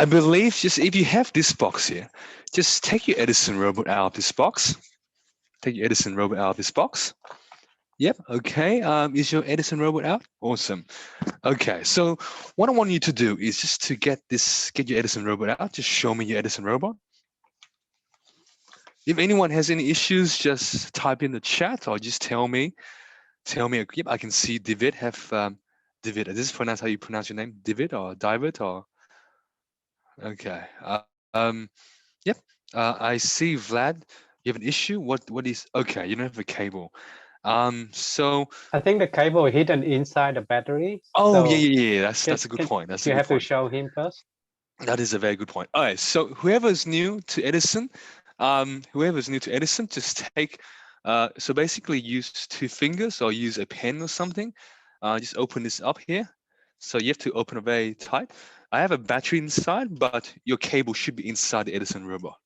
I believe just if you have this box here, just take your Edison robot out of this box. Take your Edison robot out of this box. Yep. Okay. Is your Edison robot out? Awesome. Okay. So what I want you to do is just to get your Edison robot out. Just show me your Edison robot. If anyone has any issues, just type in the chat or just tell me. Yep, I can see David have David. Is this pronounce how you pronounce your name? David or David or? Okay. Yep. I see Vlad. You have an issue. What is? Okay. You don't have a cable. So. I think the cable is hidden inside the battery. Oh, so yeah. That's a good point. That's a you good have to point. show him first. That is a very good point. All right. So whoever's new to Edison, just take. So basically, use two fingers or use a pen or something. Just open this up here. So you have to open it very tight. I have a battery inside, but your cable should be inside the Edison robot.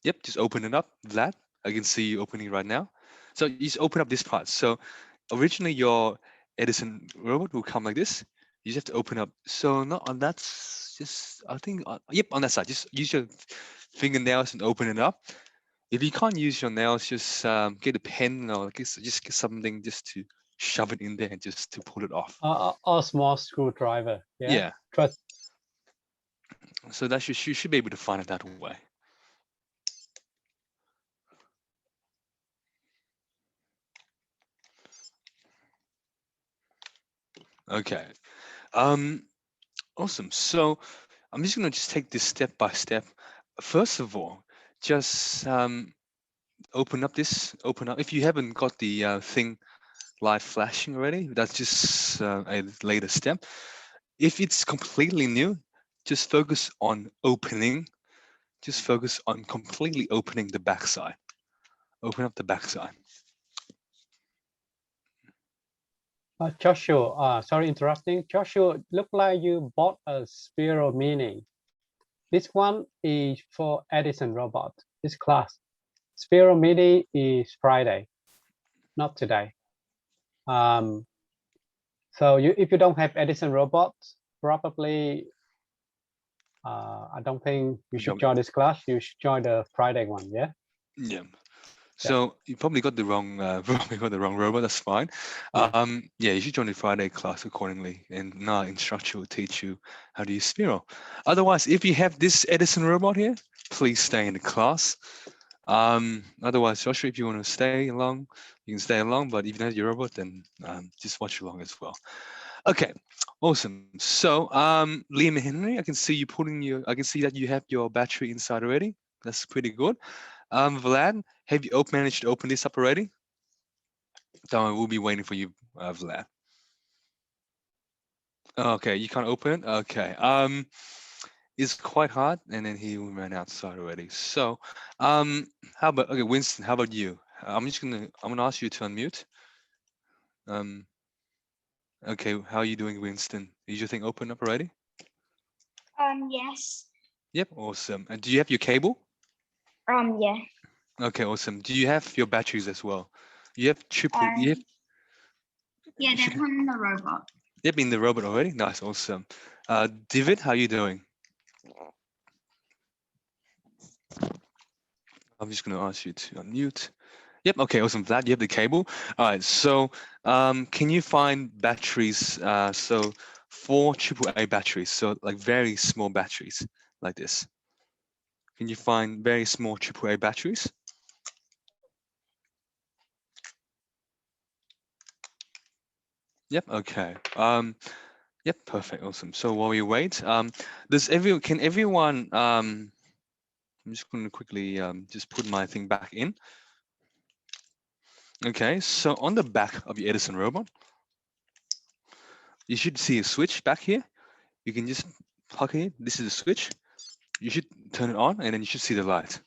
Yep, just open it up, Vlad. I can see you opening right now. So you just open up this part. So originally your Edison robot will come like this. You just have to open up. So not on that, just I think, yep, on that side. Just use your fingernails and open it up. If you can't use your nails, just get a pen or just get something just to shove it in there and just to pull it off. Or small screwdriver. Yeah. Trust. So that you should be able to find it that way. Okay. Awesome. So I'm just gonna take this step by step. First of all, just open up. If you haven't got the thing light flashing already, that's just a later step. If it's completely new, just focus on opening. Just focus on completely opening the backside. Open up the backside. Joshua, sorry interrupting. Joshua, look like you bought a Spiro Mini. This one is for Edison robot, this class. Spiro Mini is Friday, not today. So if you don't have Edison robots, probably I don't think you should join this class. You should join the Friday one, yeah? Yeah. So you probably got the wrong robot. That's fine. Yeah, you should join the Friday class accordingly, and our instructor will teach you how to use Spiro. Otherwise, if you have this Edison robot here, please stay in the class. Otherwise, Joshua, if you want to stay along, you can stay along. But if you don't have your robot, then just watch along as well. Okay, awesome. So Liam and Henry, I can see that you have your battery inside already. That's pretty good. Vlad, have you managed to open this up already? Don't worry, we'll be waiting for you, Vlad. Okay, you can't open it? Okay. It's quite hard, and then he ran outside already. So, how about, okay, Winston, how about you? I'm gonna ask you to unmute. Okay, how are you doing, Winston? Is your thing open up already? Yes. Yep, awesome. And do you have your cable? Yeah. Okay, awesome. Do you have your batteries as well? You have triple. Yeah, they're on the robot. They've been in the robot already. Nice, awesome. David, how are you doing? I'm just going to ask you to unmute. Yep. Okay. Awesome. Vlad, you have the cable. All right. So, can you find batteries? So, 4 AAA batteries. So, like very small batteries, like this. Can you find very small AAA batteries? Yep. Okay. Yep. Perfect. Awesome. So while we wait, can everyone? I'm just going to quickly just put my thing back in. Okay. So on the back of your Edison robot, you should see a switch back here. You can just plug it in. This is a switch. You should turn it on, and then you should see the light.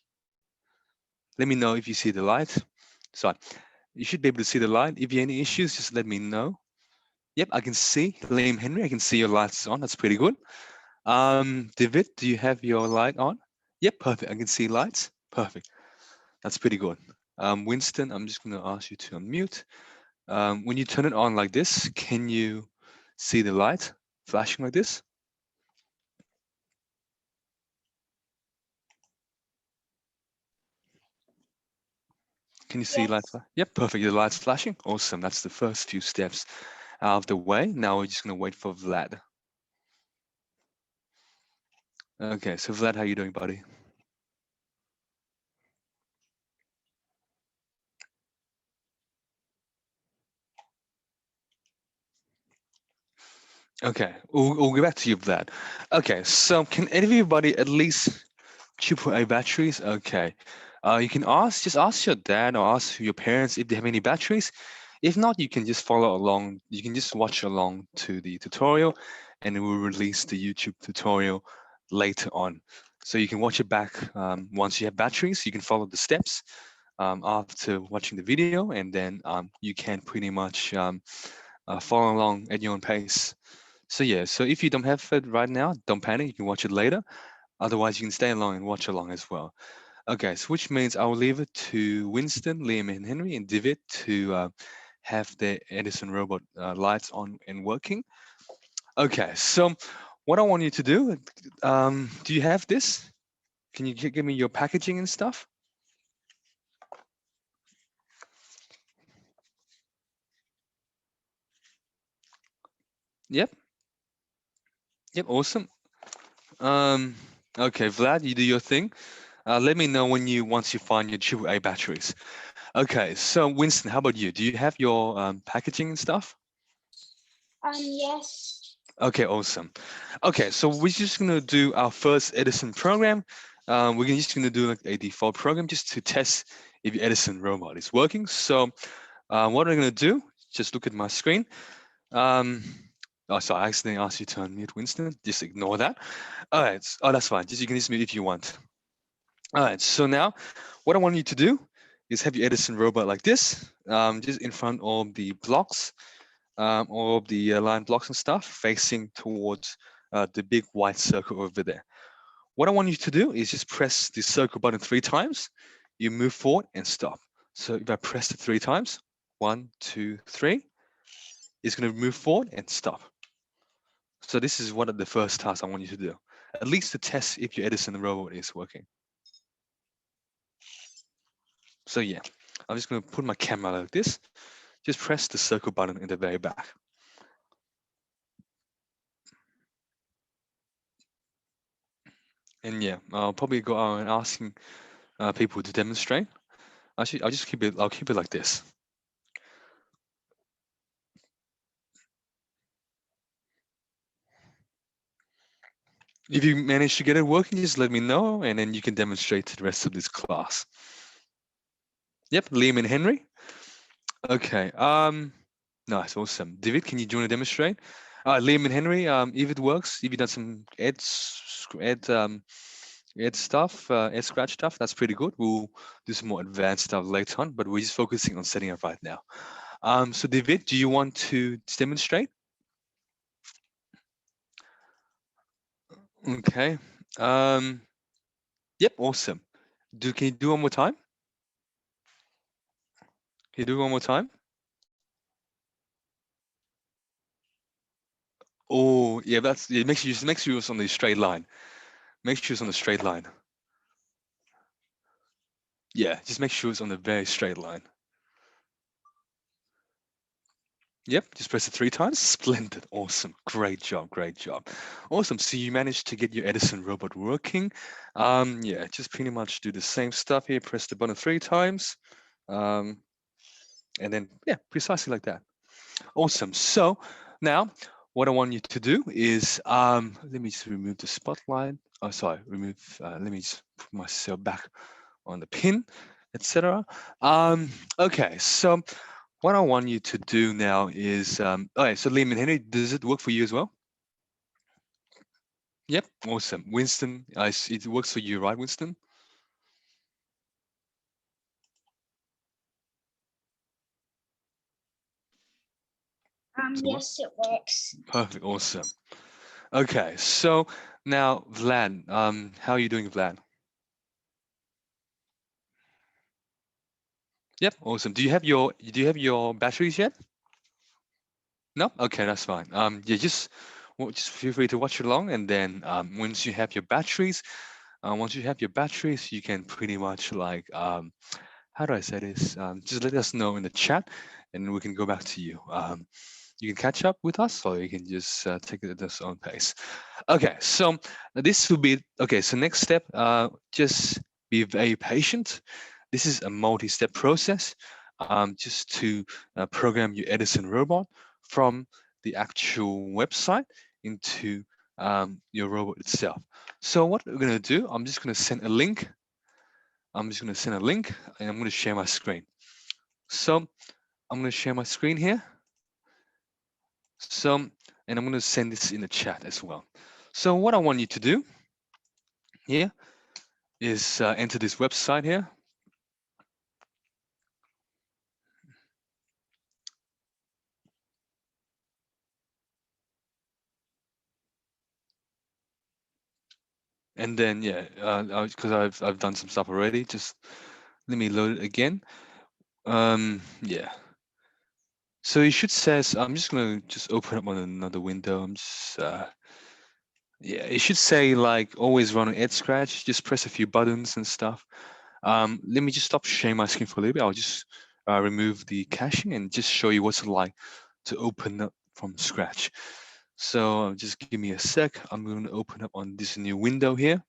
Let me know if you see the light. So you should be able to see the light. If you have any issues, just let me know. Yep, I can see Liam Henry. I can see your lights on. That's pretty good. David, do you have your light on? Yep, perfect. I can see lights. Perfect. That's pretty good. Winston, I'm just going to ask you to unmute. When you turn it on like this, can you see the light flashing like this? Can you see light? Yep, perfect. The light's flashing. Awesome. That's the first few steps out of the way. Now we're just going to wait for Vlad. Okay, so Vlad, how you doing, buddy? Okay, we'll get back to you, Vlad. Okay, so can anybody at least AAA batteries? Okay, you can just ask your dad or ask your parents if they have any batteries. If not, you can just follow along. You can just watch along to the tutorial, and it will release the YouTube tutorial later on. So you can watch it back once you have batteries. You can follow the steps after watching the video, and then you can pretty much follow along at your own pace. So yeah, so if you don't have it right now, don't panic. You can watch it later. Otherwise, you can stay along and watch along as well. Okay, so which means I'll leave it to Winston, Liam, and Henry, and David to have the Edison robot lights on and working. Okay, so what I want you to do you have this? Can you give me your packaging and stuff? Yep. Yep, awesome. Okay, Vlad, you do your thing. Let me know once you find your AAA batteries. Okay, so Winston, how about you? Do you have your packaging and stuff? Yes. Okay, awesome. Okay, so we're just gonna do our first Edison program. We're just gonna do like a default program just to test if your Edison robot is working. So what I'm gonna do, just look at my screen. Oh, sorry, I accidentally asked you to unmute Winston. Just ignore that. All right, oh, that's fine. You can just mute if you want. All right, so now what I want you to do is have your Edison robot like this, just in front of the blocks, all of the line blocks and stuff facing towards the big white circle over there. What I want you to do is just press the circle button 3 times. You move forward and stop. So if I press it 3 times, 1, 2, 3, it's going to move forward and stop. So this is one of the first tasks I want you to do, at least to test if your Edison robot is working. So yeah, I'm just going to put my camera like this. Just press the circle button in the very back. And yeah, I'll probably go out and asking people to demonstrate. Actually, I'll keep it like this. If you manage to get it working, just let me know, and then you can demonstrate to the rest of this class. Yep, Liam and Henry. Okay, nice, awesome. David, can you join to demonstrate? Liam and Henry, if it works, if you've done some ed stuff, ed scratch stuff, that's pretty good. We'll do some more advanced stuff later on, but we're just focusing on setting up right now. So David, do you want to demonstrate? Okay. Yep, awesome. Can you do one more time? Can you do one more time? Oh, yeah, make sure it's on the straight line. Make sure it's on the straight line. Yeah, just make sure it's on the very straight line. Yep, just press it 3 times. Splendid, awesome, great job, great job. Awesome, so you managed to get your Edison robot working. Yeah, just pretty much do the same stuff here. Press the button 3 times. And then, yeah, precisely like that. Awesome, so now what I want you to do is, let me just remove the spotlight. Oh, sorry, let me just put myself back on the pin, etc. Okay, so what I want you to do now is, okay, so Liam and Henry, does it work for you as well? Yep, awesome. Winston, it works for you, right, Winston? Yes, it works. Perfect, awesome. Okay, so now Vlad, how are you doing, Vlad? Yep, awesome. Do you have your batteries yet? No? Okay, that's fine. Yeah, just feel free to watch along, and then once you have your batteries, you can pretty much like how do I say this? Just let us know in the chat, and we can go back to you. You can catch up with us, or you can just take it at its own pace. Okay, so this will be okay. So next step, just be very patient. This is a multi-step process, just to program your Edison robot from the actual website into your robot itself. So what we're gonna do, I'm just gonna send a link. I'm just gonna send a link, and I'm gonna share my screen. So I'm gonna share my screen here. So, and I'm gonna send this in the chat as well. So what I want you to do here is enter this website here. And then, yeah, because I've done some stuff already, just let me load it again. Yeah. So it should says, I'm just gonna just open up on another window. I'm just, yeah, it should say like always run on Ed Scratch. Just press a few buttons and stuff. Let me just stop sharing my screen for a little bit. I'll just remove the caching and just show you what's like to open up from scratch. So just give me a sec. I'm going to open up on this new window here.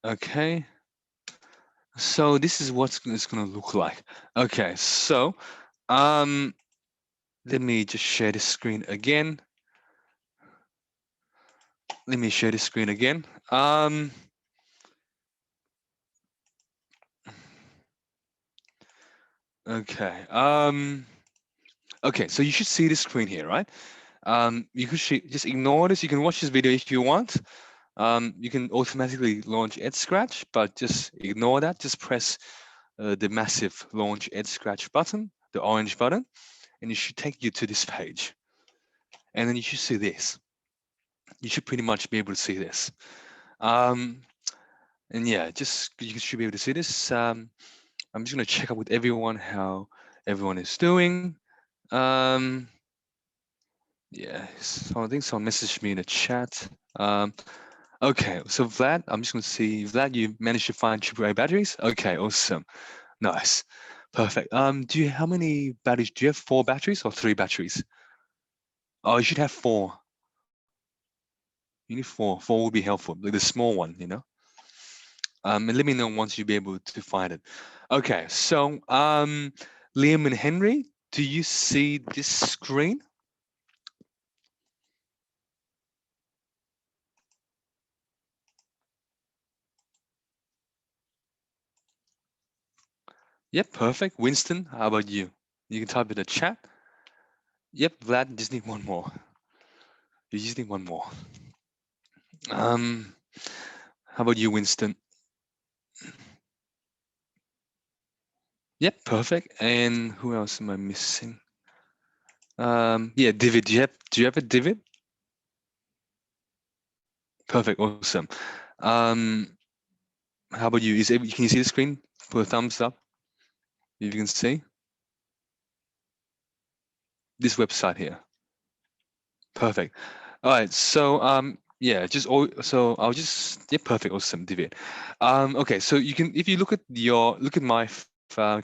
Okay. So this is what it's going to look like. Okay. So let me just share the screen again. Let me share the screen again. Okay. Okay. So you should see the screen here, right? You could just ignore this. You can watch this video if you want. You can automatically launch Ed Scratch, but just ignore that. Just press the massive launch Ed Scratch button, the orange button, and it should take you to this page. And then you should see this. You should pretty much be able to see this. And yeah, you should be able to see this. I'm just gonna check up with everyone how everyone is doing. Yeah, so I think someone messaged me in the chat. Okay, so Vlad, I'm just gonna see Vlad, you managed to find AAA batteries. Okay, awesome, nice, perfect. How many batteries? Do you have 4 batteries or 3 batteries? Oh, you should have 4. You need 4. 4 would be helpful, like the small one, you know. And let me know once you be able to find it. Okay, so Liam and Henry, do you see this screen? Yep, perfect. Winston, how about you? You can type in the chat. Yep, Vlad, just need one more. You just need one more. How about you, Winston? Yep, perfect. And who else am I missing? Yeah, David. Do you have a David? Perfect, awesome. How about you? Can you see the screen? Put a thumbs up if you can see. This website here. Perfect. All right, so yeah, I'll just yeah, perfect, awesome, David. Okay, so you can if you look at my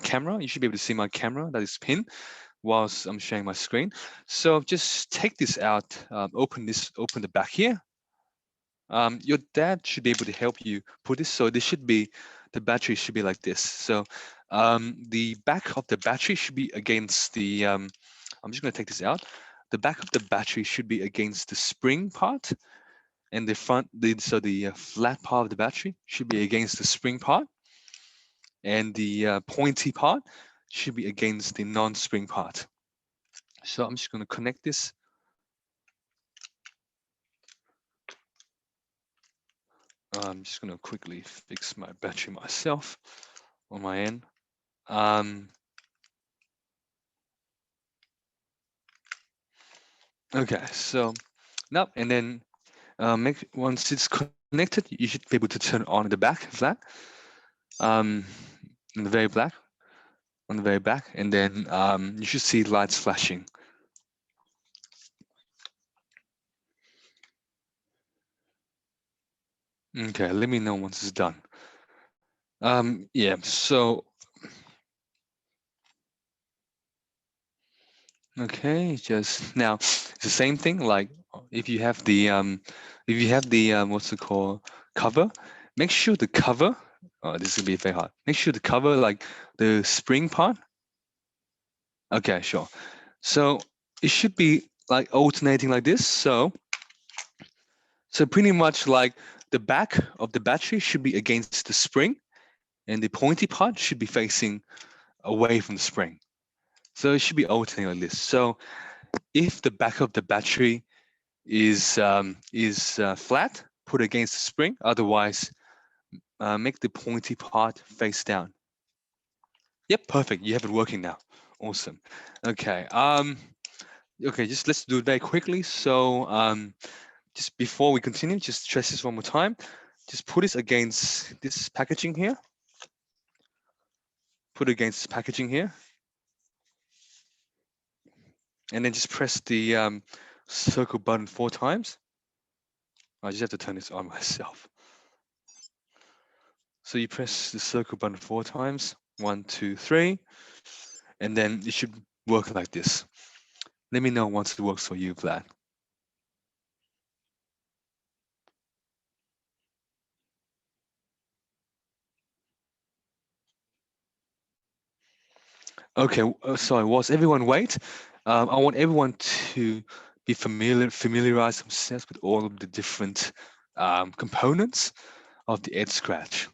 camera, you should be able to see my camera that is pinned whilst I'm sharing my screen. So just take this out, open the back here. Your dad should be able to help you put this. So the battery should be like this. So the back of the battery should be against the, I'm just gonna take this out. The back of the battery should be against the spring part, and the flat part of the battery should be against the spring part, and the pointy part should be against the non-spring part. So I'm just gonna connect this. I'm just gonna quickly fix my battery myself on my end. Okay, so now and then once it's connected, you should be able to turn on the back of that, in the very back, on the very back, and then you should see lights flashing Okay, let me know once it's done. Yeah, so okay, just now it's the same thing. Like if you have the what's it called, cover, make sure the cover. Oh, this is gonna be very hard. Make sure the cover, like the spring part. Okay, sure. So it should be like alternating like this. So pretty much like the back of the battery should be against the spring, and the pointy part should be facing away from the spring. So it should be alternating like this. So if the back of the battery is flat, put against the spring. Otherwise, make the pointy part face down. Yep, perfect. You have it working now. Awesome. Okay. Okay. Just let's do it very quickly. So, just before we continue, just stress this one more time. Just put this against this packaging here. Put it against this packaging here, and then just press the circle button 4 times. I just have to turn this on myself. So you press the circle button 4 times. 1, 2, 3, and then it should work like this. Let me know once it works for you, Vlad. Okay, sorry, whilst everyone wait, I want everyone to be familiarize themselves with all of the different components of the Ed Scratch.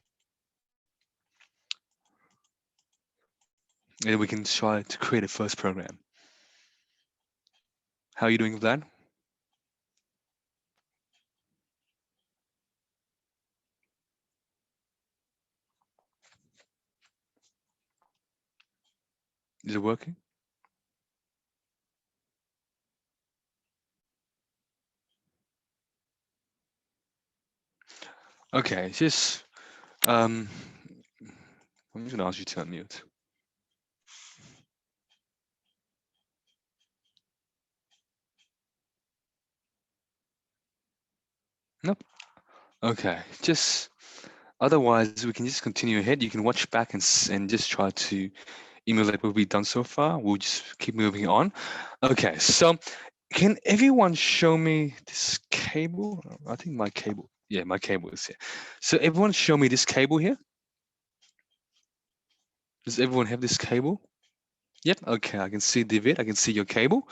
And we can try to create a first program. How are you doing, Vlad? Is it working? Okay, just I'm just gonna ask you to unmute. Nope. Okay, just otherwise we can just continue ahead. You can watch back and just try to emulate what we've done so far. We'll just keep moving on. Okay, so can everyone show me this cable? I think my cable, yeah, my cable is here. So everyone show me this cable here. Does everyone have this cable? Yep, okay, I can see David, I can see your cable.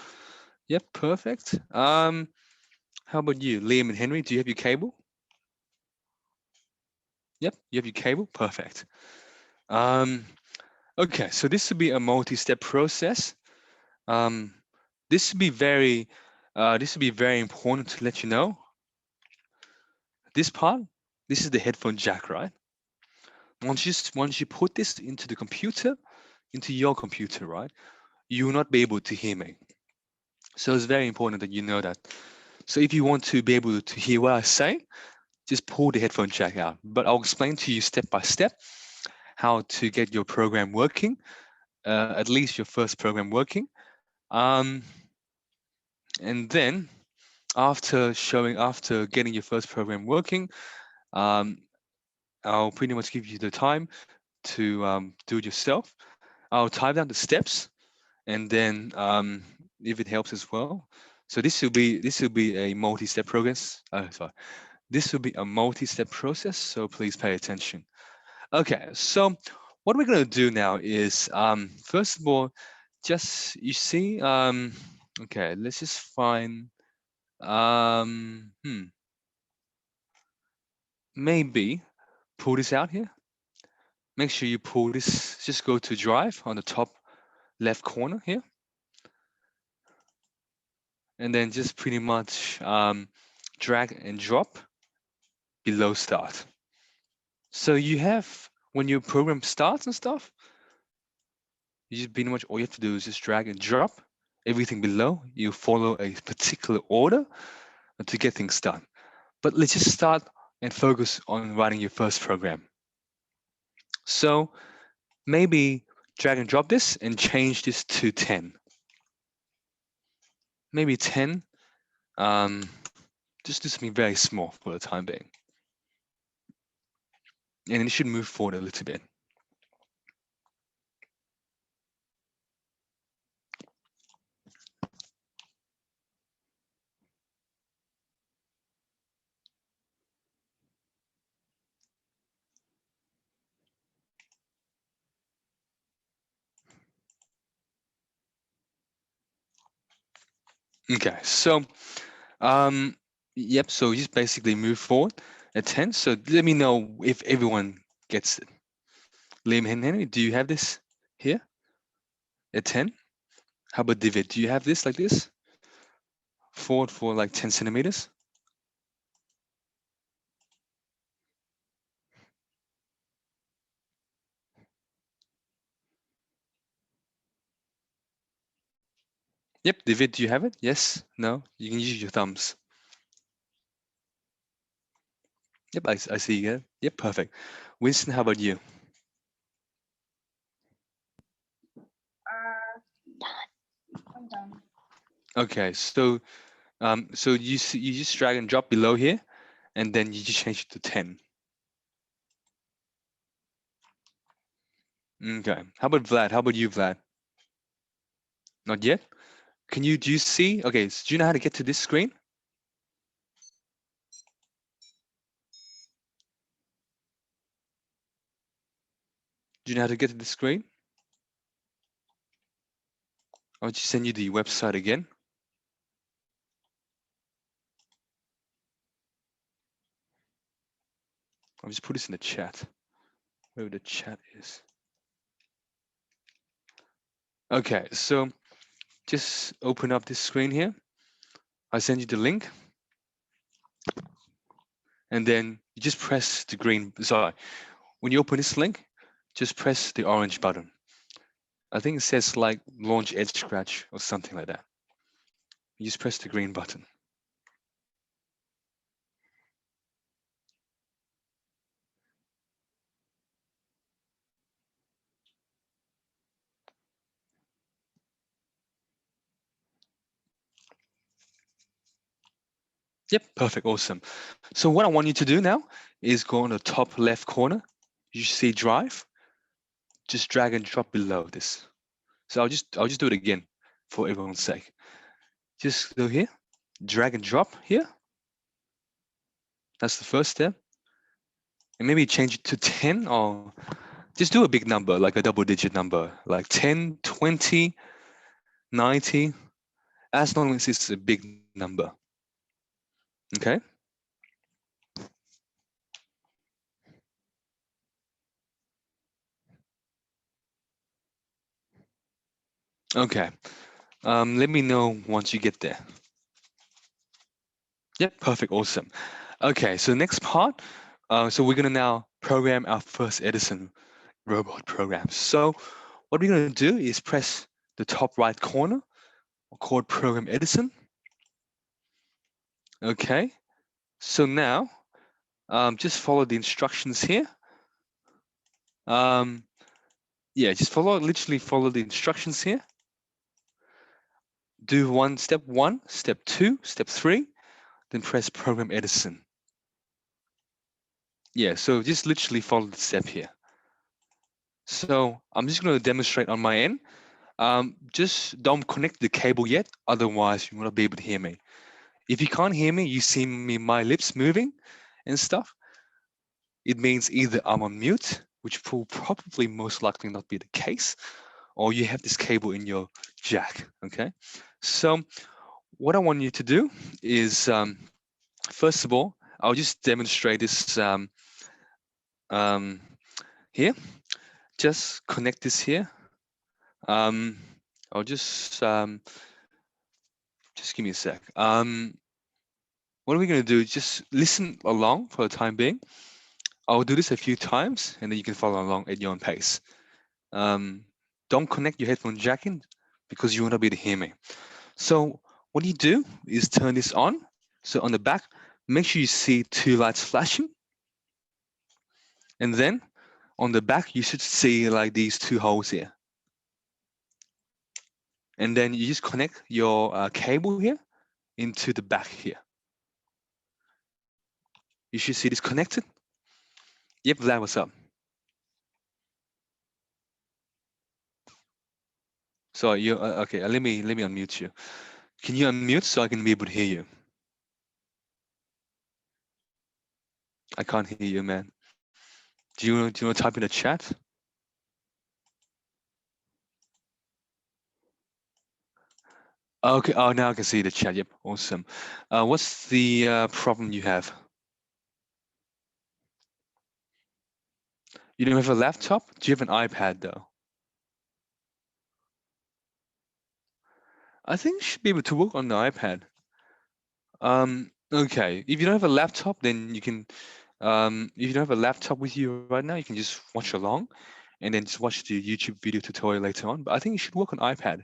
Yep, perfect. How about you, Liam and Henry, do you have your cable? Yep, you have your cable, perfect. Okay, so this would be a multi-step process. This would be very important to let you know. This part, this is the headphone jack, right? Once you put this into the computer, into your computer, right, you will not be able to hear me. So it's very important that you know that. So if you want to be able to hear what I say, just pull the headphone jack out. But I'll explain to you step by step how to get your program working, at least your first program working. And then after getting your first program working, I'll pretty much give you the time to do it yourself. I'll type down the steps, and then if it helps as well. So this will be a multi-step process. Sorry, this will be a multi-step process. So please pay attention. Okay, so what we're gonna do now is first of all, just you see, okay, let's just find maybe pull this out here. Make sure you pull this, just go to drive on the top left corner here. And then just pretty much drag and drop below start. So you have, when your program starts and stuff, you just pretty much all you have to do is just drag and drop everything below. You follow a particular order to get things done. But let's just start and focus on writing your first program. So maybe drag and drop this and change this to 10. Maybe 10. Just do something very small for the time being. and it should move forward a little bit. Okay, so yep, so just basically move forward at 10. So let me know if everyone gets it. Liam and Henry, do you have this here at 10? How about David? Do you have this like this? Forward for like 10 centimeters? Yep, David, do you have it? Yes? No? You can use your thumbs. Yep, I see you. Yep, perfect. Winston, how about you? I'm done. Okay, so so you just drag and drop below here, and then you just change it to 10. Okay. How about Vlad? How about you, Vlad? Not yet? Do you see? Okay, so do you know how to get to this screen? Do you know how to get to the screen? I'll just send you the website again. I'll just put this in the chat, where the chat is. Okay, so just open up this screen here. I send you the link. And then you just press the green, sorry, when you open this link, just press the orange button. I think it says like launch Edge Scratch or something like that. You just press the green button. Yep, perfect, awesome. So what I want you to do now is go on the top left corner. You see Drive. Just drag and drop below this. So I'll just do it again for everyone's sake. Just go here, drag and drop here. That's the first step. And maybe change it to 10 or just do a big number, like a double-digit number, like 10, 20, 90, as long as it's a big number. Okay? Okay. Let me know once you get there. Yep, perfect, awesome. Okay, so the next part, so we're gonna now program our first Edison robot program. So what we're gonna do is press the top right corner, called Program Edison. Okay, so now just follow the instructions here. Yeah, just literally follow the instructions here. Do step one, step two, step three, then press Program Edison. Yeah, so just literally follow the step here. So I'm just going to demonstrate on my end. Just don't connect the cable yet, otherwise you will not be able to hear me. If you can't hear me, you see my lips moving and stuff, it means either I'm on mute, which will probably most likely not be the case, or you have this cable in your jack, okay? So what I want you to do is, first of all, I'll just demonstrate this here. Just connect this here. I'll just give me a sec. What are we going to do? Just listen along for the time being. I'll do this a few times, and then you can follow along at your own pace. Don't connect your headphone jack in because you will not be able to hear me. So what you do is turn this on. So on the back, make sure you see two lights flashing. And then on the back, you should see like these two holes here. And then you just connect your cable here into the back here. You should see this connected. Yep, Vlad, what's up? So you okay? Let me unmute you. Can you unmute so I can be able to hear you? I can't hear you, man. Do you want to type in the chat? Okay. Oh, now I can see the chat. Yep. Awesome. What's the problem you have? You don't have a laptop? Do you have an iPad though? I think you should be able to work on the iPad. Okay. If you don't have a laptop, then you can. If you don't have a laptop with you right now, you can just watch along, and then just watch the YouTube video tutorial later on. But I think you should work on iPad.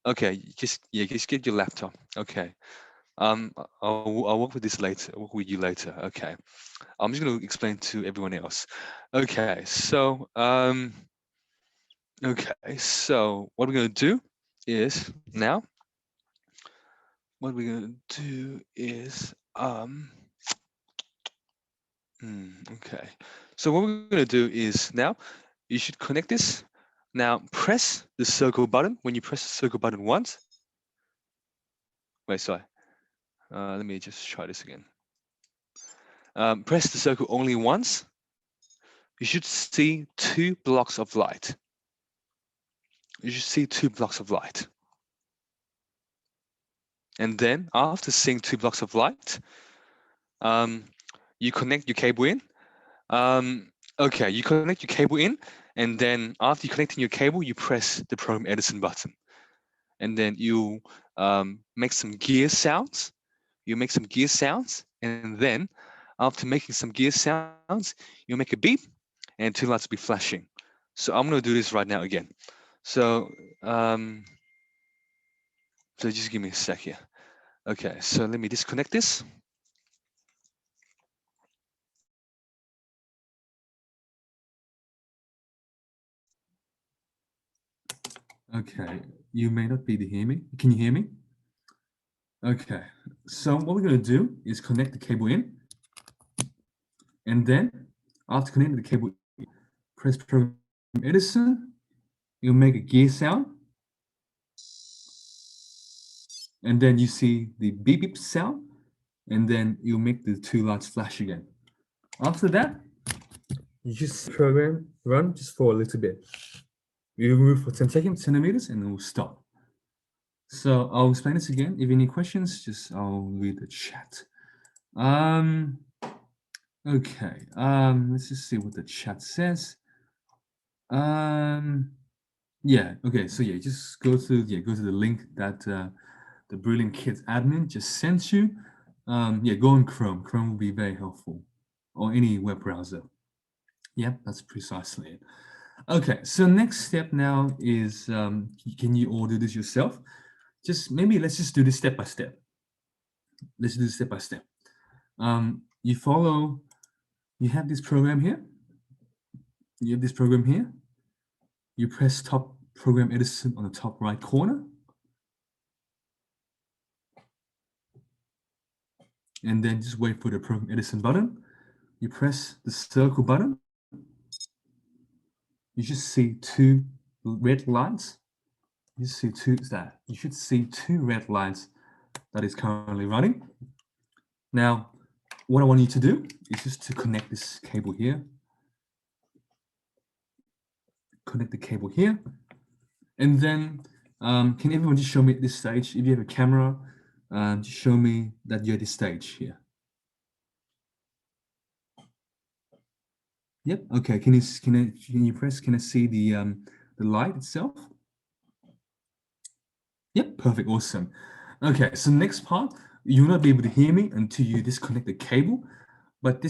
Okay. Just get your laptop. Okay. I'll work with this later. Work with you later. Okay. I'm just going to explain to everyone else. Okay. So okay. So what we're going to do is now. What we're going to do is okay. So what we're going to do is now you should connect this. Now press the circle button. When you press the circle button once. Wait, sorry. Let me just try this again. Press the circle only once. You should see 2 blocks of light. You should see 2 blocks of light. And then after seeing 2 blocks of light, you connect your cable in. Okay, you connect your cable in, and then after you connecting your cable, you press the program Edison button. And then you make some gear sounds. You make some gear sounds, and then after making some gear sounds, you make a beep, and 2 lights will be flashing. So I'm going to do this right now again. So so just give me a sec here. Okay, so let me disconnect this. Okay, you may not be able to hear me. Can you hear me? Okay, so what we're going to do is connect the cable in, and then after connecting the cable, press program Edison. You'll make a gear sound, and then you see the beep beep sound, and then you'll make the 2 lights flash again. After that, you just program run just for a little bit. You move for 10 seconds, centimeters, and it will stop. So I'll explain this again. If you have any questions, just I'll read the chat. Okay. Let's just see what the chat says. Yeah. Okay. So yeah, just go to the link that the Brilliant Kids admin just sent you. Yeah, go on Chrome. Chrome will be very helpful, or any web browser. Yep, that's precisely it. Okay. So next step now is can you all do this yourself? Let's just do this step by step. Let's do this step by step. You have this program here. You have this program here. You press top program Edison on the top right corner. And then just wait for the program Edison button. You press the circle button. You should see 2 red lights. You should see 2 red lights that is currently running. Now, what I want you to do is just to connect this cable here. Connect the cable here. And then, can everyone just show me at this stage, if you have a camera, just show me that you're at this stage here. Yep. Okay. Can you press? Can I see the light itself? Yep. Perfect. Awesome. Okay. So next part, you will not be able to hear me until you disconnect the cable. But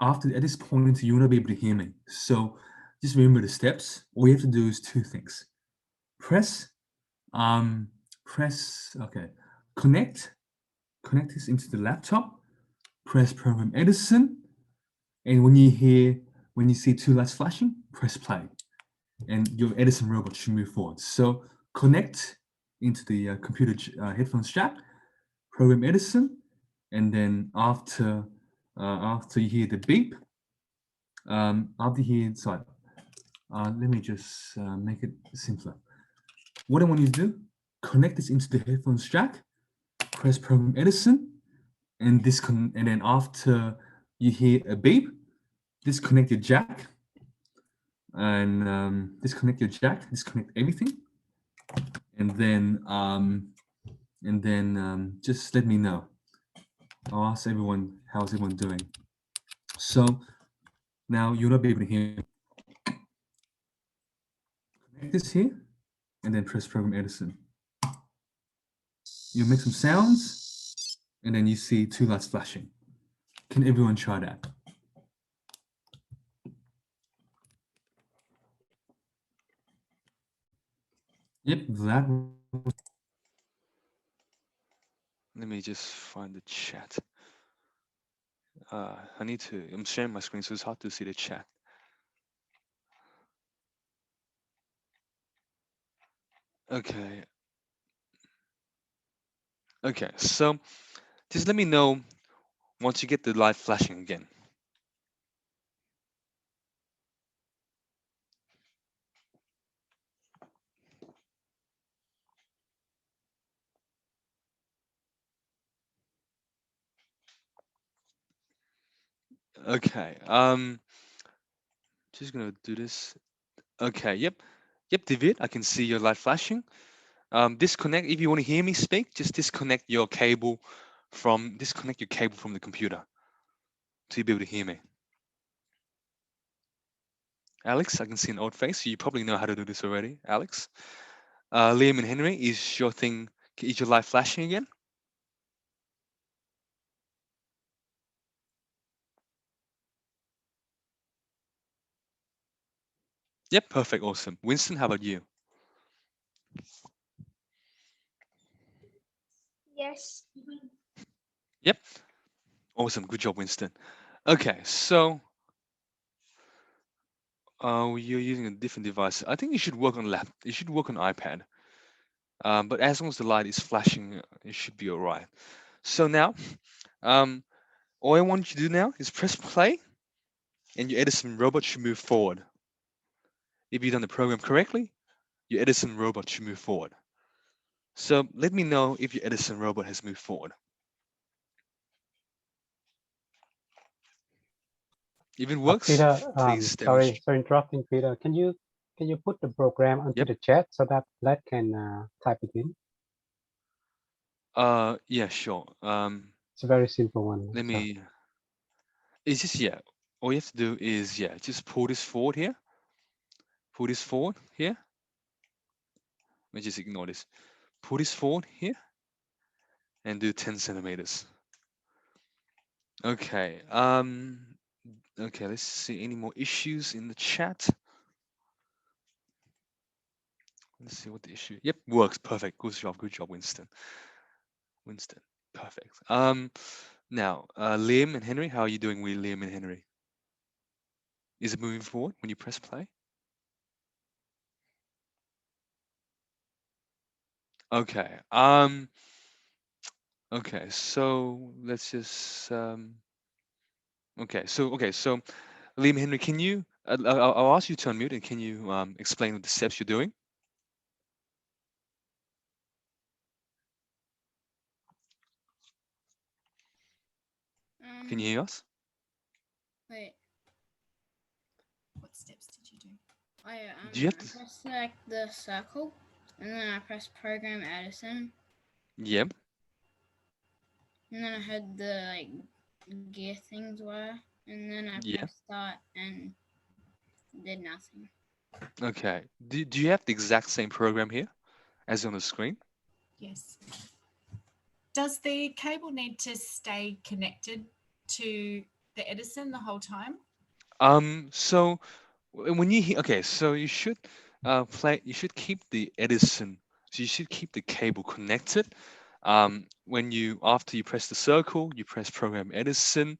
after at this point, you will not be able to hear me. So just remember the steps. All you have to do is 2 things. Press. Okay. Connect this into the laptop. Press program Edison, and when you see 2 lights flashing, press play, and your Edison robot should move forward. So connect into the computer headphones jack, program Edison, and then after after you hear the beep, after you hear, sorry, let me just make it simpler. What I want you to do, connect this into the headphones jack, press program Edison, and and then after you hear a beep, disconnect your jack, and disconnect your jack, disconnect everything, and then just let me know. I'll ask everyone, how's everyone doing? So now you'll not be able to hear me. Connect this here, and then press program Edison. You make some sounds, and then you see 2 lights flashing. Can everyone try that? Yep, that. Let me just find the chat. I'm sharing my screen, so it's hard to see the chat. Okay. Okay, so just let me know once you get the light flashing again. Okay, just gonna do this. Okay, yep, David, I can see your light flashing. Disconnect, if you want to hear me speak, just disconnect your cable from the computer to be able to hear me. Alex, I can see an old face, so you probably know how to do this already, Alex. Liam and Henry, is your light flashing again? Yep, perfect, awesome. Winston, how about you? Yes. Yep, awesome, good job, Winston. Okay, so you're using a different device. I think you should work on You should work on iPad. But as long as the light is flashing, it should be all right. So now, all I want you to do now is press play, and your Edison robot should move forward. If you've done the program correctly, your Edison robot should move forward. So let me know if your Edison robot has moved forward. If it works, Peter, please sorry demonstrate. for interrupting, Peter. Can you put the program onto Yep. the chat so that Let can type it in? Yeah, sure. It's a very simple one. Let so. me. It's just all you have to do is just pull this forward here. Pull this forward here. Let me just ignore this. Pull this forward here, and do 10 centimeters. Okay. Okay. Let's see any more issues in the chat. Let's see what the issue. Yep, works perfect. Good job, Winston. Perfect. Now, Liam and Henry, how are you doing with Liam and Henry? Is it moving forward when you press play? Okay. Okay. So let's just. Okay. So Liam and Henry, can you? I'll ask you to unmute, and can you explain the steps you're doing? Can you hear us? Wait. What steps did you do? Do you have I to? press like the circle, and then I press program Edison, Yep. and then I heard the like gear things were, and then I Yeah. pressed start and did nothing. Okay. Do you have the exact same program here as on the screen? Yes. Does the cable need to stay connected to the Edison the whole time? So when you okay, so you should you should keep the Edison, so you should keep the cable connected. When after you press the circle, you press program Edison,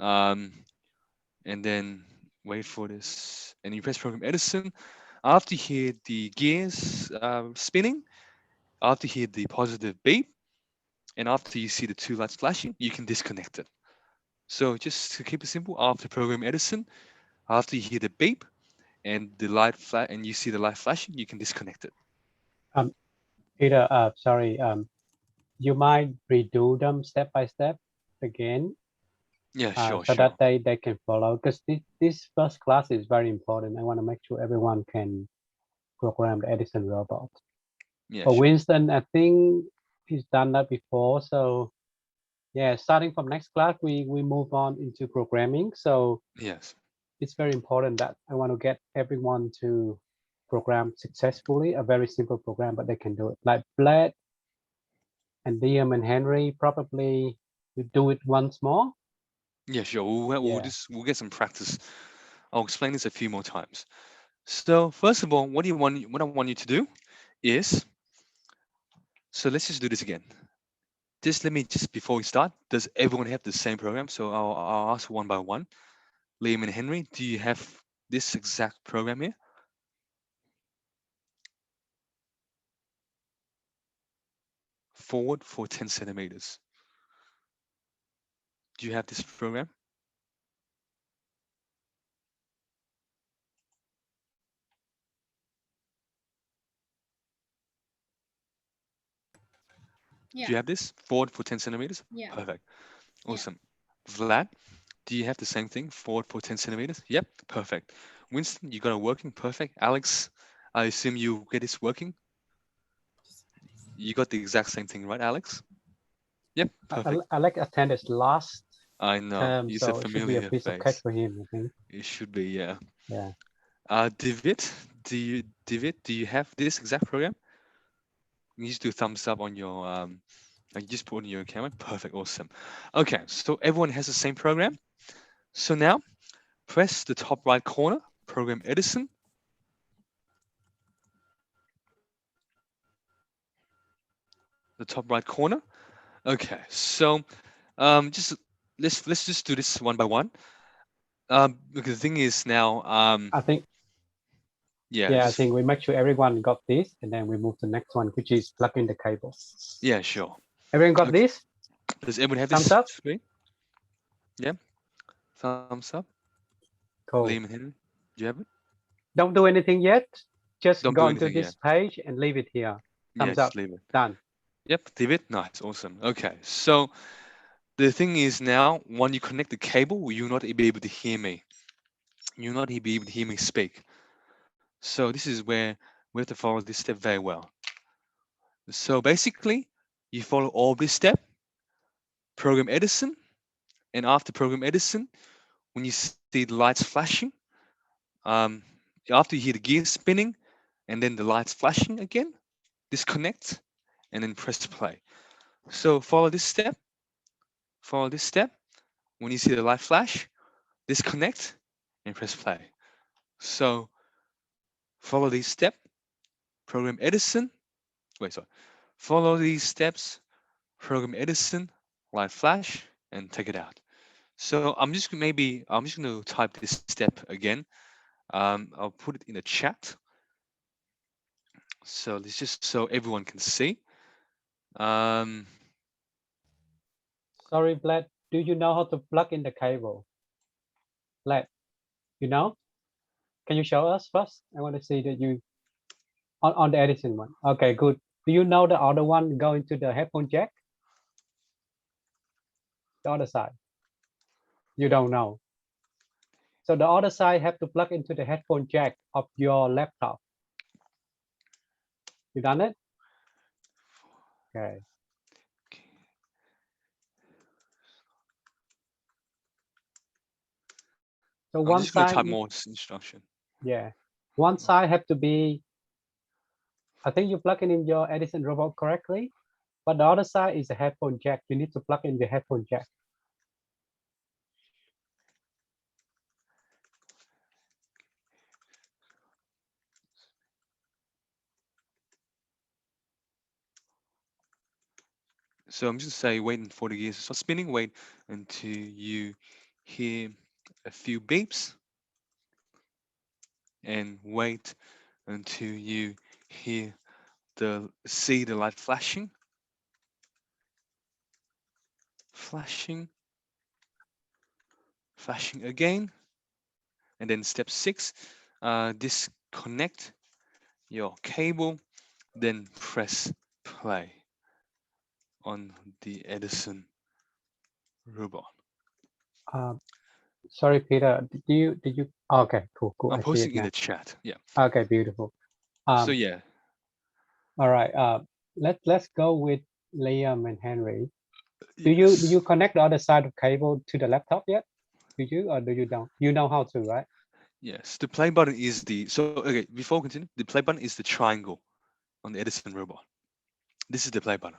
and then wait for this, and you press program Edison. After you hear the gears spinning, after you hear the positive beep, and after you see the 2 lights flashing, you can disconnect it. So just to keep it simple, after program Edison, after you hear the beep and the light flash and you see the light flashing, you can disconnect it. Peter, sorry, you might redo them step by step again, Yeah, sure, so sure. that they can follow. Because this first class is very important. I want to make sure everyone can program the Edison robot. Yeah, For sure. Winston, I think he's done that before. So yeah, starting from next class, we move on into programming. So Yes. it's very important that I want to get everyone to program successfully a very simple program, but they can do it. Like Bled and Liam and Henry, probably we do it once more. Yeah, sure. We'll Yeah. we'll get some practice. I'll explain this a few more times. So first of all, what I want you to do is, so let's just do this again. Just let me just before we start, does everyone have the same program? So I'll ask one by one. Liam and Henry, do you have this exact program here? Forward for 10 centimeters. Do you have this program? Yeah. Do you have this? Forward for 10 centimeters? Yeah. Perfect. Yeah. Awesome. Vlad, do you have the same thing? Forward for 10 centimeters? Yep, perfect. Winston, you got it working? Perfect. Alex, I assume you get this working? You got the exact same thing, right, Alex? Yep, perfect. Alex attended last I know. term, He's a so it should be a familiar piece of cake face. for him, I think. It should be, yeah. Yeah. David, do you have this exact program? You just do thumbs up on your like just put on your camera. Perfect, awesome. Okay, so everyone has the same program. So now press the top right corner, program Edison. The top right corner. Okay, so just let's just do this one by one. Because the thing is now I think yeah, I just think we make sure everyone got this, and then we move to the next one, which is plug in the cable. yeah, sure. Everyone got Okay. this? Does everyone have Thumbs this up? screen? Yeah. Thumbs up. Cool. Liam and Henry, do you have it? Don't do anything yet. Just Don't go do into anything this yet. page and leave it here. Yeah, Thumbs just up. leave it. Done. Yep, leave it. Nice, awesome. Okay, so the thing is now when you connect the cable, you'll not be able to hear me. You'll not be able to hear me speak. So this is where we have to follow this step very well. So basically, you follow all this step, program Edison, and after program Edison, when you see the lights flashing, um, after you hear the gears spinning, and then the lights flashing again, disconnect, and then press play. So follow this step, follow this step. When you see the light flash, disconnect and press play. So follow these steps, program Edison. Wait, sorry. Follow these steps, program Edison, light flash, and take it out. So I'm just going to type this step again. I'll put it in the chat. So it's just so everyone can see. Sorry, Vlad. Do you know how to plug in the cable? Vlad, you know? Can you show us first? I want to see that you on the Edison one. Okay, good. Do you know the other one going to the headphone jack? The other side. You don't know. So the other side have to plug into the headphone jack of your laptop. You done it? Okay. So I'm one just going to side, type more instruction. yeah. One side have to be, I think you plug in your Edison robot correctly, but the other side is a headphone jack. You need to plug in the headphone jack. So I'm just saying, waiting for the gears to start spinning. Wait until you hear a few beeps, and wait until you see the light flashing. Flashing. flashing again. And then step 6, disconnect your cable, then press play on the Edison robot. Sorry, Peter. Did you? Okay, cool. I'm I see posting it in now. the chat. Yeah. Okay, beautiful. So yeah. All right. Let's go with Liam and Henry. Do Yes. you connect the other side of cable to the laptop yet? Do you or do you don't? You know how to, right? Yes. The play button is the okay. Before we continue, the play button is the triangle on the Edison robot. This is the play button.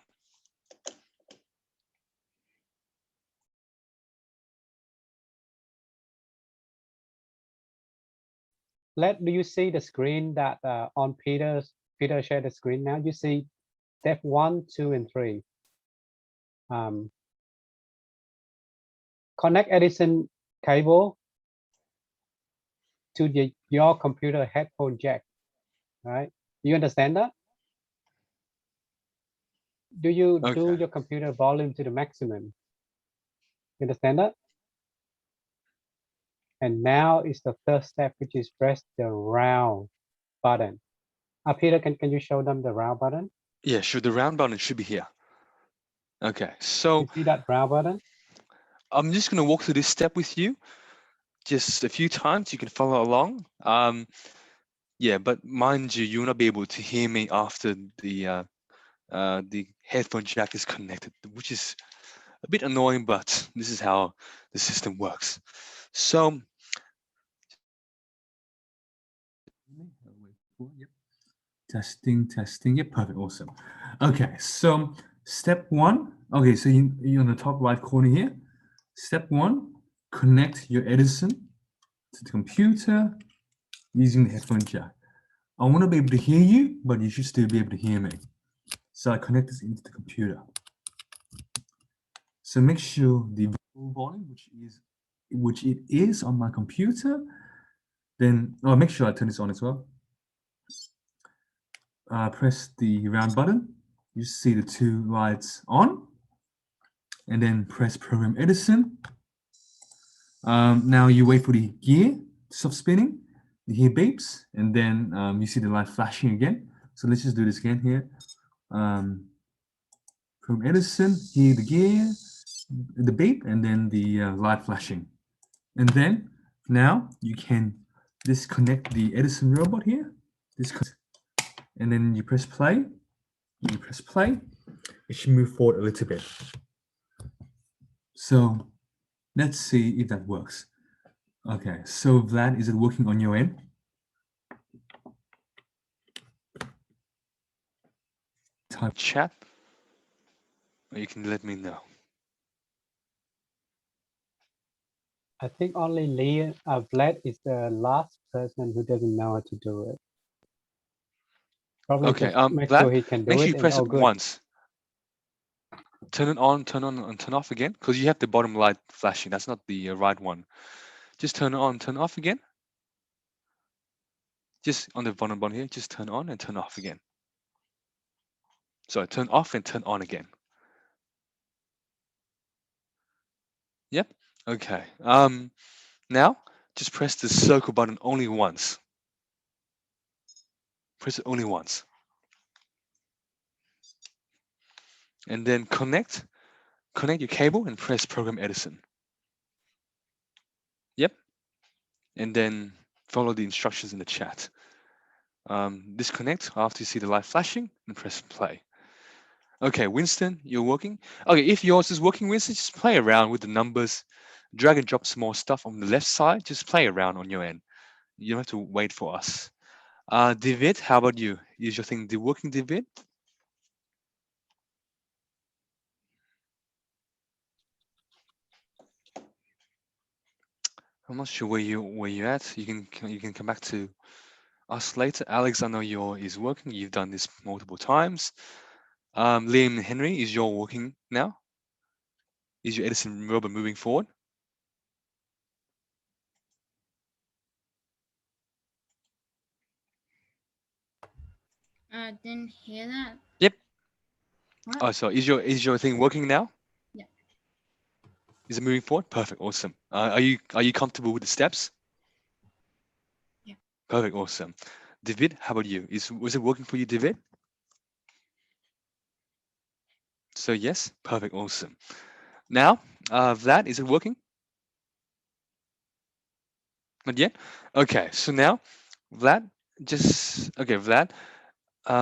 Do you see the screen that on Peter shared the screen now? You see step 1, 2, and 3. Connect Edison cable to your computer headphone jack, right? You understand that? Do you do Okay. your computer volume to the maximum? You understand that? And now is the third step, which is press the round button. Peter, can you show them the round button? Yeah, sure. The round button should be here. Okay. So You see that round button? I'm just going to walk through this step with you just a few times. You can follow along. Yeah, but mind you, you'll not be able to hear me after the headphone jack is connected, which is a bit annoying, but this is how the system works. So Yep. Testing. Yep, perfect, awesome. Okay, so step 1. Okay, so you're on the top right corner here. Step 1, connect your Edison to the computer using the headphone jack. I want to be able to hear you, but you should still be able to hear me. So I connect this into the computer. So make sure the volume, which it is on my computer, then make sure I turn this on as well. Press the round button. You see the 2 lights on, and then press Program Edison. Now you wait for the gear to stop spinning. You hear beeps, and then you see the light flashing again. So let's just do this again here. Program Edison, hear the gear, the beep, and then the light flashing. And then now you can disconnect the Edison robot here. And then you press play. You press play. It should move forward a little bit. So let's see if that works. Okay, so Vlad, is it working on your end? Type chat, or you can let me know. I think only Vlad is the last person who doesn't know how to do it. Probably Okay, just make Vlad, sure he can do make sure it you and press all it good. once. Turn it on, and turn off again, because you have the bottom light flashing. That's not the right one. Just turn it on, turn off again. Just on the bottom here, just turn on and turn off again. So turn off and turn on again. Yep. Okay. Now just press the circle button only once. Press it only once. And then connect your cable and press Program Edison. Yep. And then follow the instructions in the chat. Disconnect after you see the light flashing and press play. Okay, Winston, you're working. Okay, if yours is working, Winston, just play around with the numbers. Drag and drop some more stuff on the left side. Just play around on your end. You don't have to wait for us. David, how about you? Is your thing working, David? I'm not sure where you're at. You can come back to us later. Alex, I know is working. You've done this multiple times. Liam and Henry, is your working now? Is your Edison robot moving forward? I didn't hear that. Yep. What? Oh, so is your thing working now? Yeah. Is it moving forward? Perfect, awesome. Are you comfortable with the steps? Yeah. Perfect, awesome. David, how about you? Was it working for you, David? So yes, perfect, awesome. Now, Vlad, is it working? Not yet? Okay, so now, Vlad, Vlad,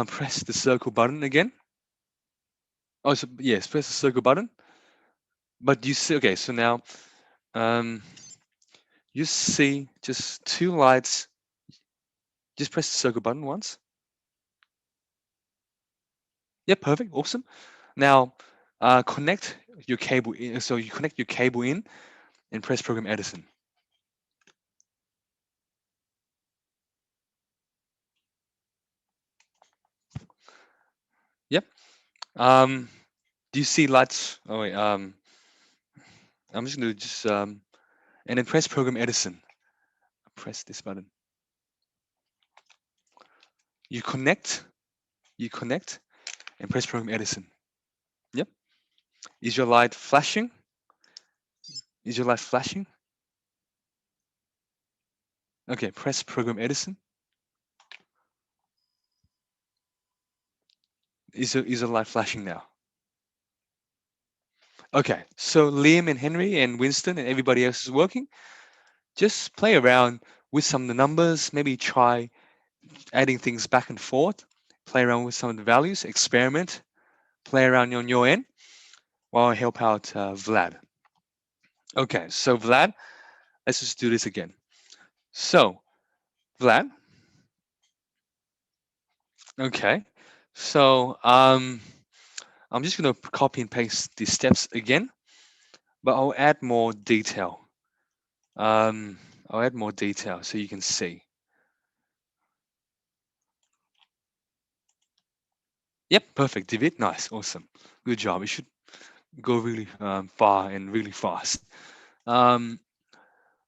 press the circle button again. Oh, so yes, press the circle button. But you see, okay, so now, you see just two lights. Just press the circle button once. Yeah, perfect, awesome. Now, connect your cable in. So you connect your cable in and press Program Edison. Yep. Do you see lights? Oh wait. I'm just gonna and then press Program Edison. Press this button. You connect and press Program Edison. Yep. Is your light flashing? Is your light flashing? Okay, press Program Edison. Is the light flashing now? Okay, so Liam and Henry and Winston and everybody else is working. Just play around with some of the numbers, maybe try adding things back and forth, play around with some of the values, experiment, play around on your end while I help out Vlad. Okay, so Vlad, let's just do this again. So, Vlad, okay, so I'm just gonna copy and paste the steps again, but I'll add more detail. I'll add more detail so you can see. Yep, perfect, David. Nice, awesome, good job. You should go really far and really fast.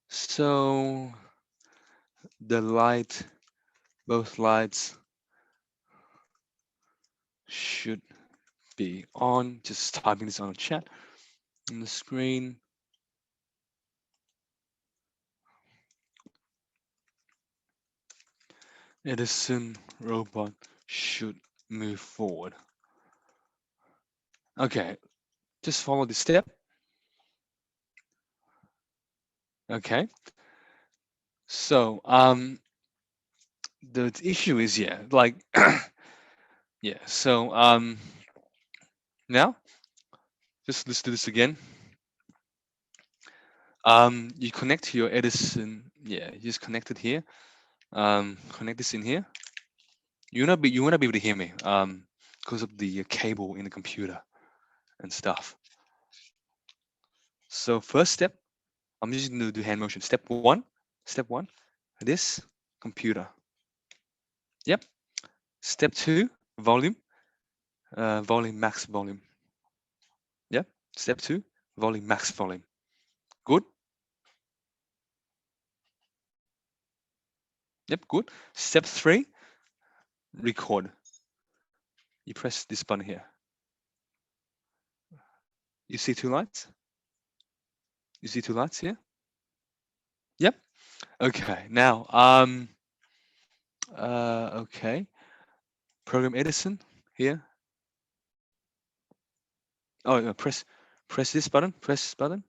So the light, both lights should be on. Just typing this on the chat on the screen. Edison robot should move forward. Okay, just follow the step. Okay. So the issue is like yeah. So now let's do this again. You connect to your Edison. Yeah, you just connect it here. Connect this in here. You wanna be able to hear me because of the cable in the computer and stuff. So first step, I'm just gonna do hand motion. Step one, this computer. Yep. Step two, volume, max volume. Yep. Step two, volume, max volume. Good. Yep, good. Step three, record. You press this button here. You see two lights? You see two lights here? Yep. Okay. Now, okay. Program Edison here. Oh, no, press this button. Press this button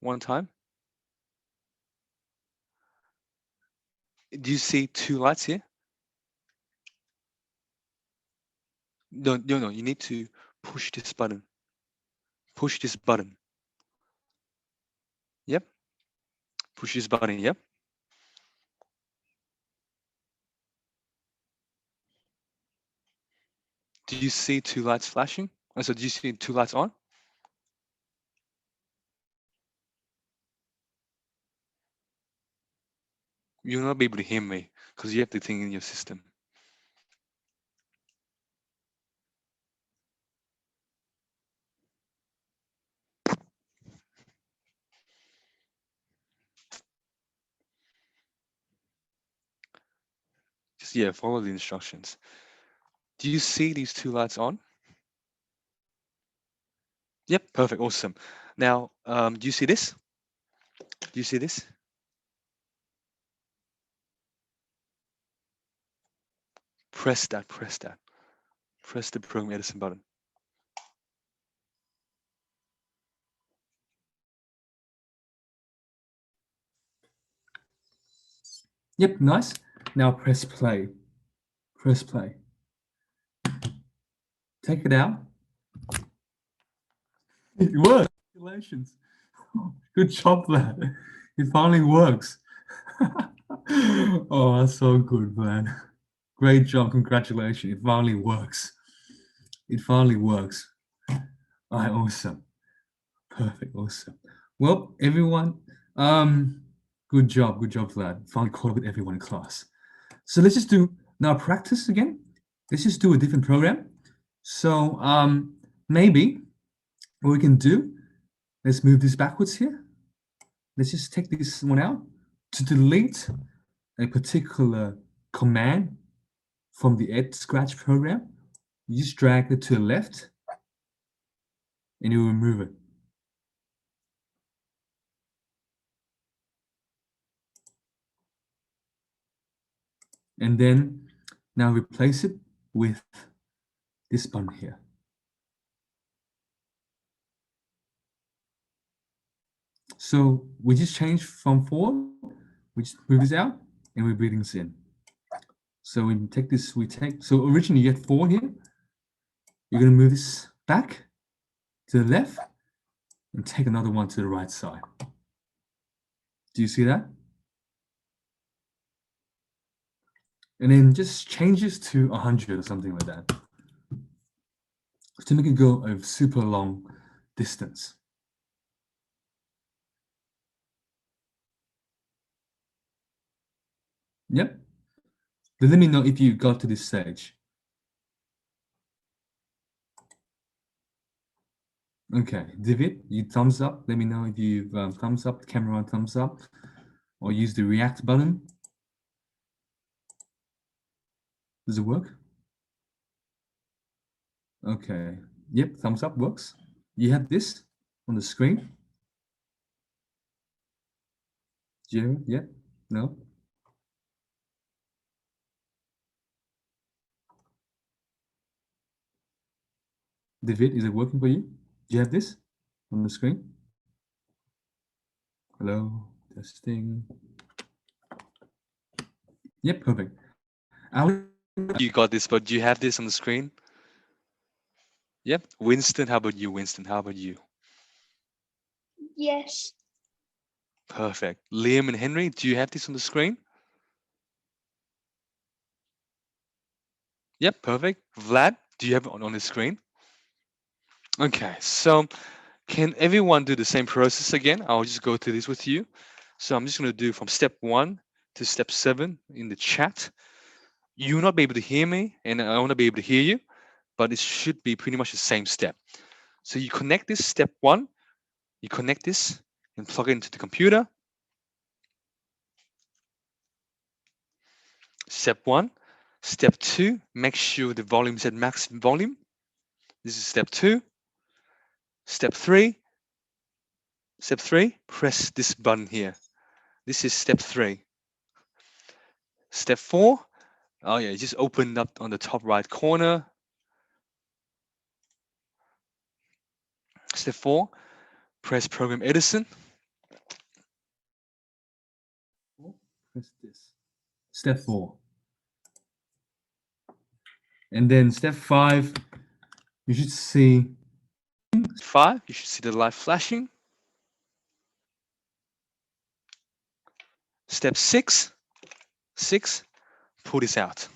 one time. Do you see two lights here? No. You need to push this button. Push this button. Yep. Push this button. Yep. Do you see two lights flashing? Oh, so do you see two lights on? You'll not be able to hear me because you have the thing in your system. Just follow the instructions. Do you see these two lights on? Yep, perfect, awesome. Now, do you see this? Do you see this? Press that, press that. Press the Program Edison button. Yep, nice. Now press play. Press play. Take it out. It works. Congratulations. Good job, lad. It finally works. Oh, that's so good, man. Great job. Congratulations. It finally works. It finally works. All right, awesome. Perfect, awesome. Well, everyone, good job, lad. Finally caught up with everyone in class. So let's just do now practice again. Let's just do a different program. So maybe what we can do, let's move this backwards here. Let's just take this one out to delete a particular command from the Ed Scratch program. You just drag it to the left and you remove it. And then now replace it with this button here. So we just change from forward, we just move this out and we bring this in. So we take this, so originally you get forward here. You're gonna move this back to the left and take another one to the right side. Do you see that? And then just change this to 100 or something like that to make it go a super long distance. Yep. Then let me know if you got to this stage. Okay, David, you thumbs up. Let me know if you've thumbs up, camera thumbs up, or use the react button. Does it work? Okay, yep, thumbs up works. You have this on the screen. Jeremy, yeah, no? David, is it working for you? Do you have this on the screen? Hello, testing. Yep, perfect. Alex, You got this, but do you have this on the screen? Yep. Winston, how about you, Winston? How about you? Yes. Perfect. Liam and Henry, do you have this on the screen? Yep, perfect. Vlad, do you have it on the screen? Okay, so can everyone do the same process again? I'll just go through this with you. So I'm just going to do from step 1 to step 7 in the chat. You will not be able to hear me, and I want to be able to hear you, but it should be pretty much the same step. So you connect this step 1, you connect this and plug it into the computer. Step 1. Step 2, make sure the volume is at max volume. This is step 2. Step 3. Step 3, press this button here. This is step 3. Step 4, oh yeah, just open up on the top right corner. Step 4, press Program Edison. press this. Step 4. And then step 5, you should see 5, you should see the light flashing. Step 6, pull this out.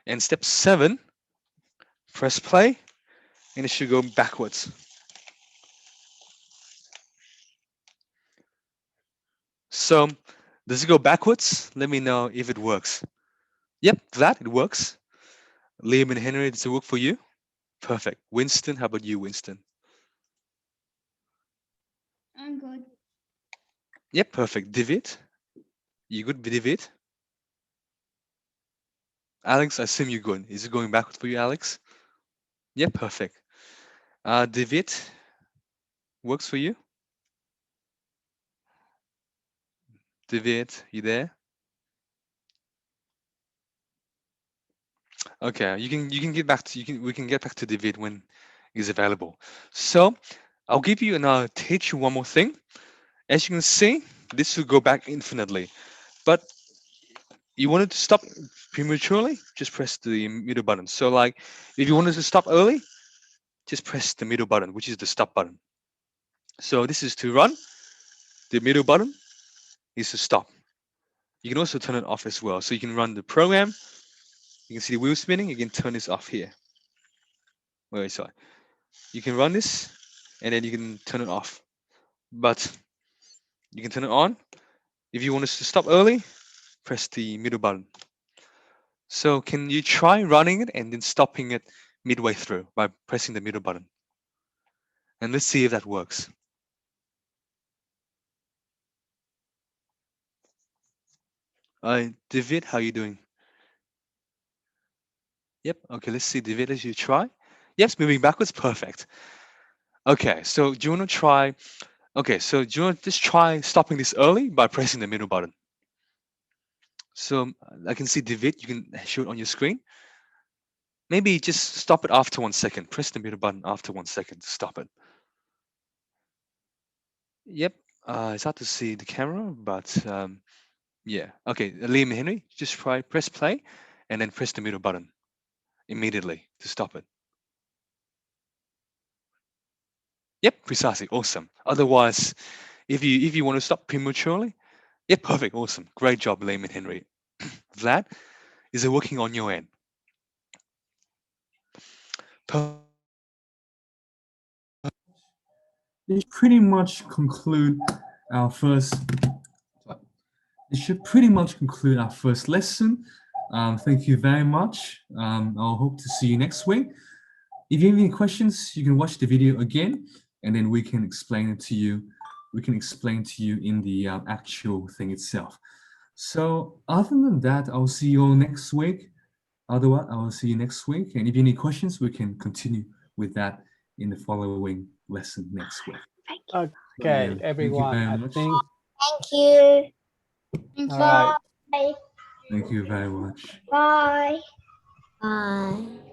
And step 7, press play, and it should go backwards. So, does it go backwards? Let me know if it works. Yep, that it works. Liam and Henry, does it work for you? Perfect. Winston, how about you, Winston? I'm good. Yep, perfect. David, you good, David? Alex, I assume you're good. Is it going backwards for you, Alex? Yep, perfect. David, works for you? David, you there? Okay, you can get back to we can get back to David when he's available. So I'll give you and I'll teach you one more thing. As you can see, this will go back infinitely. But you wanted to stop prematurely, just press the middle button. So like if you wanted to stop early, just press the middle button, which is the stop button. So this is to run. The middle button is to stop. You can also turn it off as well. So you can run the program. You can see the wheel spinning. You can turn this off here. Wait, sorry. You can run this and then you can turn it off. But you can turn it on. If you want us to stop early, press the middle button. So can you try running it and then stopping it midway through by pressing the middle button? And let's see if that works. David, how you doing? Yep. Okay, let's see, David, as you try. Yes, moving backwards, perfect. Okay, so do you want to try? Okay, so do you want to just try stopping this early by pressing the middle button? So I can see David, you can show it on your screen. Maybe just stop it after 1 second. Press the middle button after 1 second to stop it. Yep, it's hard to see the camera, but yeah. Okay, Liam and Henry, just try press play and then press the middle button immediately to stop it. Yep, precisely, awesome. Otherwise, if you want to stop prematurely, yep, perfect, awesome. Great job, Liam and Henry. Vlad, is it working on your end? This pretty much conclude our first. It should pretty much conclude our first lesson. Thank you very much. I'll hope to see you next week. If you have any questions, you can watch the video again, and then we can explain it to you. We can explain to you in the actual thing itself. So other than that, I'll see you all next week. Otherwise, I will see you next week. And if you have any questions, we can continue with that in the following lesson next week. Okay, Thank you everyone. very I much. think. Thank you. Thank All you. right. Bye. Thank you very much. Bye. Bye.